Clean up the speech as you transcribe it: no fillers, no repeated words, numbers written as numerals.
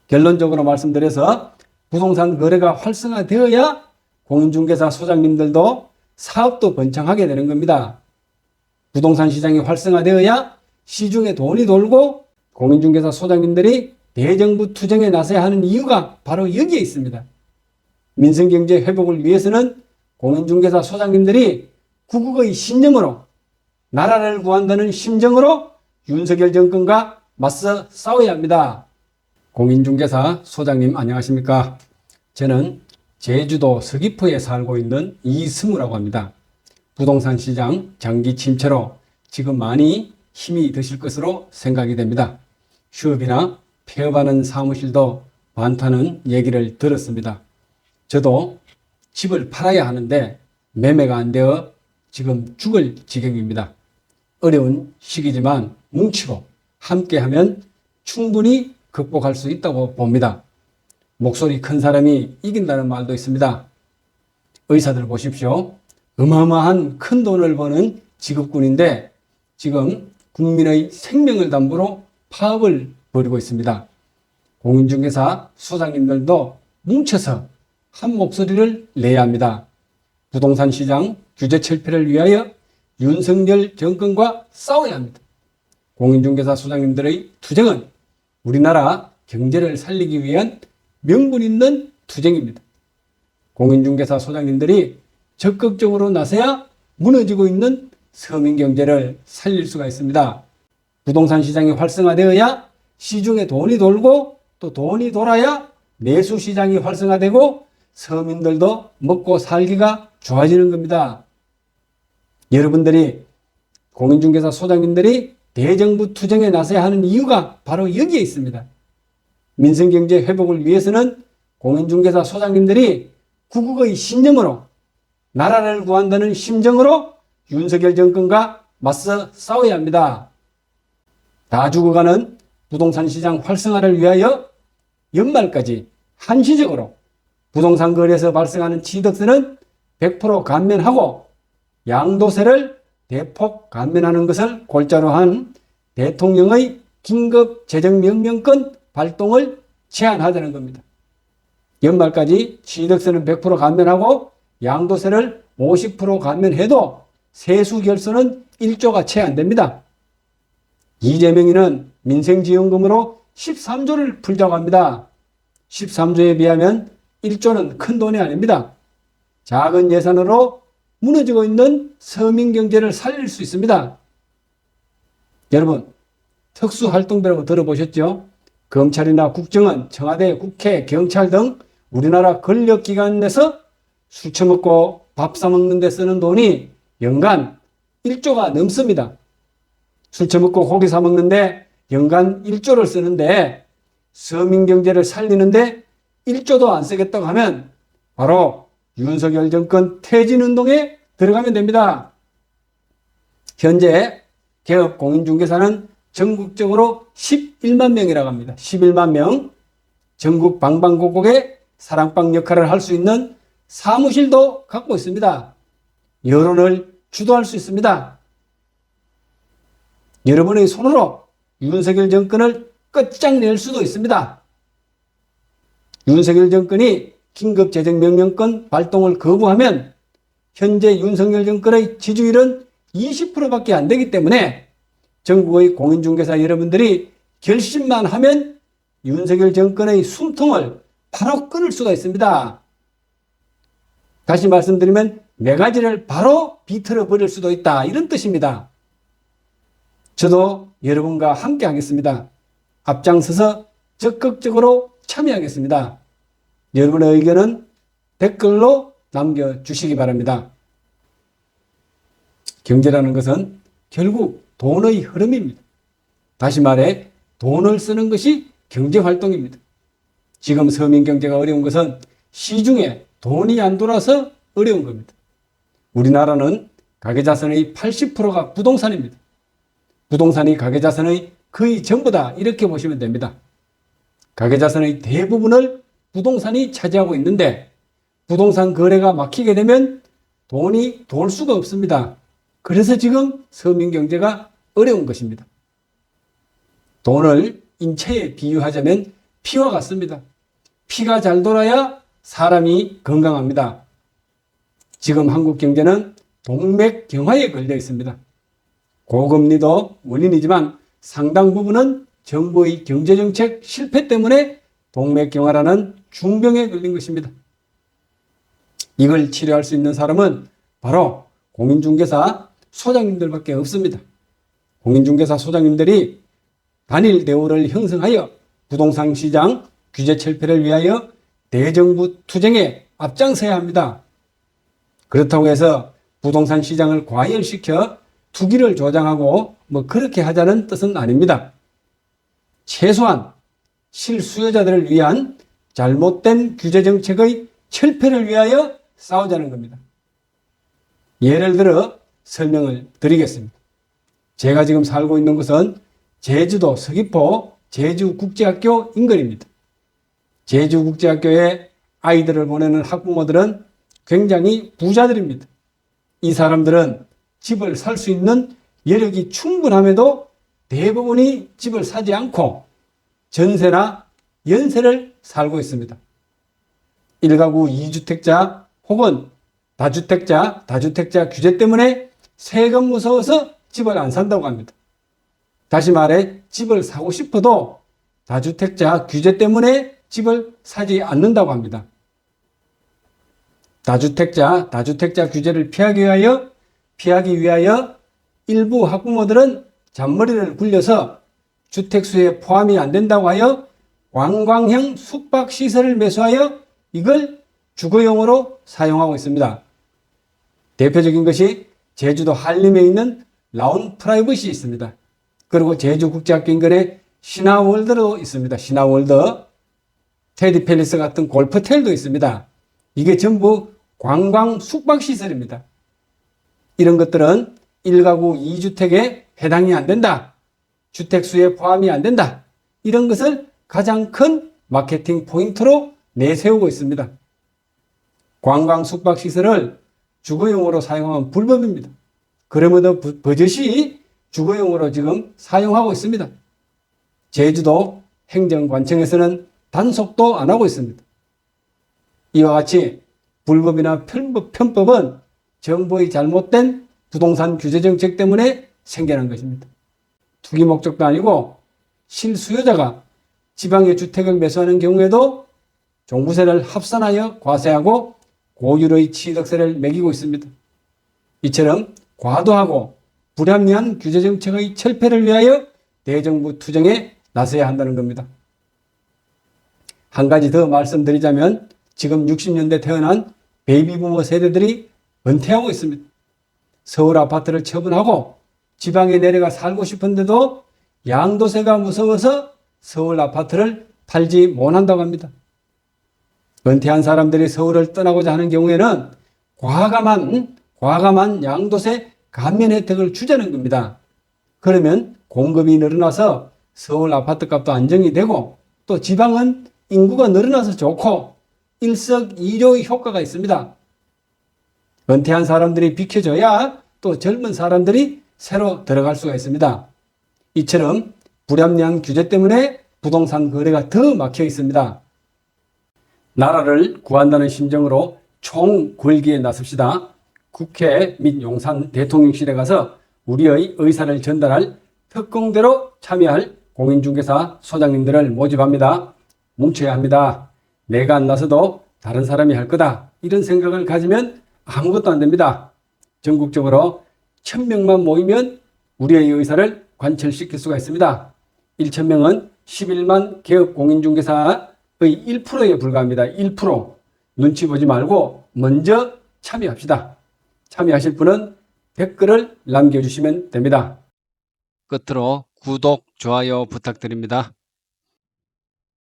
결론적으로 말씀드려서 부동산 거래가 활성화되어야 공인중개사 소장님들도 사업도 번창하게 되는 겁니다. 부동산 시장이 활성화되어야 시중에 돈이 돌고 공인중개사 소장님들이 대정부 투쟁에 나서야 하는 이유가 바로 여기에 있습니다. 민생경제 회복을 위해서는 공인중개사 소장님들이 구국의 신념으로 나라를 구한다는 심정으로 윤석열 정권과 맞서 싸워야 합니다. 공인중개사 소장님 안녕하십니까? 저는 제주도 서귀포에 살고 있는 이승우라고 합니다. 부동산 시장 장기 침체로 지금 많이 힘이 드실 것으로 생각이 됩니다. 휴업이나 폐업하는 사무실도 많다는 얘기를 들었습니다. 저도 집을 팔아야 하는데 매매가 안 되어 지금 죽을 지경입니다. 어려운 시기지만 뭉치고 함께하면 충분히 극복할 수 있다고 봅니다. 목소리 큰 사람이 이긴다는 말도 있습니다. 의사들 보십시오. 어마어마한 큰 돈을 버는 직업군인데 지금 국민의 생명을 담보로 파업을 벌이고 있습니다. 공인중개사 소장님들도 뭉쳐서 한 목소리를 내야 합니다. 부동산 시장 규제 철폐를 위하여 윤석열 정권과 싸워야 합니다. 공인중개사 소장님들의 투쟁은 우리나라 경제를 살리기 위한 명분 있는 투쟁입니다. 공인중개사 소장님들이 적극적으로 나서야 무너지고 있는 서민 경제를 살릴 수가 있습니다. 부동산 시장이 활성화되어야 시중에 돈이 돌고 또 돈이 돌아야 내수 시장이 활성화되고 서민들도 먹고 살기가 좋아지는 겁니다. 여러분들이 공인중개사 소장님들이 대정부 투쟁에 나서야 하는 이유가 바로 여기에 있습니다. 민생경제 회복을 위해서는 공인중개사 소장님들이 구국의 신념으로 나라를 구한다는 심정으로 윤석열 정권과 맞서 싸워야 합니다. 다 죽어가는 부동산 시장 활성화를 위하여 연말까지 한시적으로 부동산 거래에서 발생하는 취득세는 100% 감면하고 양도세를 대폭 감면하는 것을 골자로 한 대통령의 긴급 재정명령권 발동을 제안하자는 겁니다. 연말까지 취득세는 100% 감면하고 양도세를 50% 감면해도 세수 결손은 1조가 채 안 됩니다. 이재명이는 민생지원금으로 13조를 풀자고 합니다. 13조에 비하면 1조는 큰 돈이 아닙니다. 작은 예산으로 무너지고 있는 서민 경제를 살릴 수 있습니다. 여러분, 특수활동비라고 들어보셨죠? 검찰이나 국정원, 청와대, 국회, 경찰 등 우리나라 권력기관 내서 술 처먹고 밥 사먹는 데 쓰는 돈이 연간 1조가 넘습니다. 술 처먹고 고기 사먹는데 연간 1조를 쓰는데 서민 경제를 살리는데 1조도 안 쓰겠다고 하면 바로 윤석열 정권 퇴진운동에 들어가면 됩니다. 현재 개업 공인중개사는 전국적으로 11만 명이라고 합니다. 11만 명. 전국 방방곡곡에 사랑방 역할을 할 수 있는 사무실도 갖고 있습니다. 여론을 주도할 수 있습니다. 여러분의 손으로 윤석열 정권을 끝장낼 수도 있습니다. 윤석열 정권이 긴급재정명령권 발동을 거부하면 현재 윤석열 정권의 지지율은 20%밖에 안 되기 때문에 전국의 공인중개사 여러분들이 결심만 하면 윤석열 정권의 숨통을 바로 끊을 수가 있습니다. 다시 말씀드리면 매가지를 바로 비틀어 버릴 수도 있다, 이런 뜻입니다. 저도 여러분과 함께 하겠습니다. 앞장서서 적극적으로 참여하겠습니다. 여러분의 의견은 댓글로 남겨주시기 바랍니다. 경제라는 것은 결국 돈의 흐름입니다. 다시 말해 돈을 쓰는 것이 경제활동입니다. 지금 서민 경제가 어려운 것은 시중에 돈이 안 돌아서 어려운 겁니다. 우리나라는 가계자산의 80%가 부동산입니다. 부동산이 가계자산의 거의 전부다, 이렇게 보시면 됩니다. 가계자산의 대부분을 부동산이 차지하고 있는데 부동산 거래가 막히게 되면 돈이 돌 수가 없습니다. 그래서 지금 서민 경제가 어려운 것입니다. 돈을 인체에 비유하자면 피와 같습니다. 피가 잘 돌아야 사람이 건강합니다. 지금 한국 경제는 동맥경화에 걸려 있습니다. 고금리도 원인이지만 상당 부분은 정부의 경제정책 실패 때문에 동맥경화라는 중병에 걸린 것입니다. 이걸 치료할 수 있는 사람은 바로 공인중개사 소장님들밖에 없습니다. 공인중개사 소장님들이 단일 대우를 형성하여 부동산 시장 규제 철폐를 위하여 대정부 투쟁에 앞장서야 합니다. 그렇다고 해서 부동산 시장을 과열시켜 투기를 조장하고 그렇게 하자는 뜻은 아닙니다. 최소한 실수요자들을 위한 잘못된 규제 정책의 철폐를 위하여 싸우자는 겁니다. 예를 들어 설명을 드리겠습니다. 제가 지금 살고 있는 곳은 제주도 서귀포 제주국제학교 인근입니다. 제주국제학교에 아이들을 보내는 학부모들은 굉장히 부자들입니다. 이 사람들은 집을 살 수 있는 여력이 충분함에도 대부분이 집을 사지 않고 전세나 연세를 살고 있습니다. 1가구 2주택자 혹은 다주택자 규제 때문에 세금 무서워서 집을 안 산다고 합니다. 다시 말해 집을 사고 싶어도 다주택자 규제 때문에 집을 사지 않는다고 합니다. 다주택자 규제를 피하기 위하여 일부 학부모들은 잔머리를 굴려서 주택수에 포함이 안 된다고 하여 관광형 숙박시설을 매수하여 이걸 주거용으로 사용하고 있습니다. 대표적인 것이 제주도 한림에 있는 라운 프라이빗이 있습니다. 그리고 제주국제학교 인근에 신화월드도 있습니다. 신화월드, 테디팰리스 같은 골프텔도 있습니다. 이게 전부 관광 숙박시설입니다. 이런 것들은 1가구 2주택에 해당이 안 된다. 주택수에 포함이 안 된다. 이런 것을 가장 큰 마케팅 포인트로 내세우고 있습니다. 관광 숙박시설을 주거용으로 사용하면 불법입니다. 그럼에도 버젓이 주거용으로 지금 사용하고 있습니다. 제주도 행정관청에서는 단속도 안 하고 있습니다. 이와 같이 불법이나 편법은 정부의 잘못된 부동산 규제 정책 때문에 생겨난 것입니다. 투기 목적도 아니고 실수요자가 지방의 주택을 매수하는 경우에도 종부세를 합산하여 과세하고 고율의 취득세를 매기고 있습니다. 이처럼 과도하고 불합리한 규제 정책의 철폐를 위하여 대정부 투쟁에 나서야 한다는 겁니다. 한 가지 더 말씀드리자면 지금 60년대 태어난 베이비부머 세대들이 은퇴하고 있습니다. 서울 아파트를 처분하고 지방에 내려가 살고 싶은데도 양도세가 무서워서 서울 아파트를 팔지 못한다고 합니다. 은퇴한 사람들이 서울을 떠나고자 하는 경우에는 과감한 양도세 감면 혜택을 주자는 겁니다. 그러면 공급이 늘어나서 서울 아파트 값도 안정이 되고 또 지방은 인구가 늘어나서 좋고 일석이조의 효과가 있습니다. 은퇴한 사람들이 비켜줘야 또 젊은 사람들이 새로 들어갈 수가 있습니다. 이처럼 불합리한 규제 때문에 부동산 거래가 더 막혀 있습니다. 나라를 구한다는 심정으로 총궐기에 나섭시다. 국회 및 용산 대통령실에 가서 우리의 의사를 전달할 특공대로 참여할 공인중개사 소장님들을 모집합니다. 뭉쳐야 합니다. 내가 안 나서도 다른 사람이 할 거다. 이런 생각을 가지면 아무것도 안 됩니다. 전국적으로 1000명만 모이면 우리의 의사를 관철시킬 수가 있습니다. 1000명은 11만 개업 공인중개사의 1%에 불과합니다. 1%. 눈치 보지 말고 먼저 참여합시다. 참여하실 분은 댓글을 남겨주시면 됩니다. 끝으로 구독, 좋아요 부탁드립니다.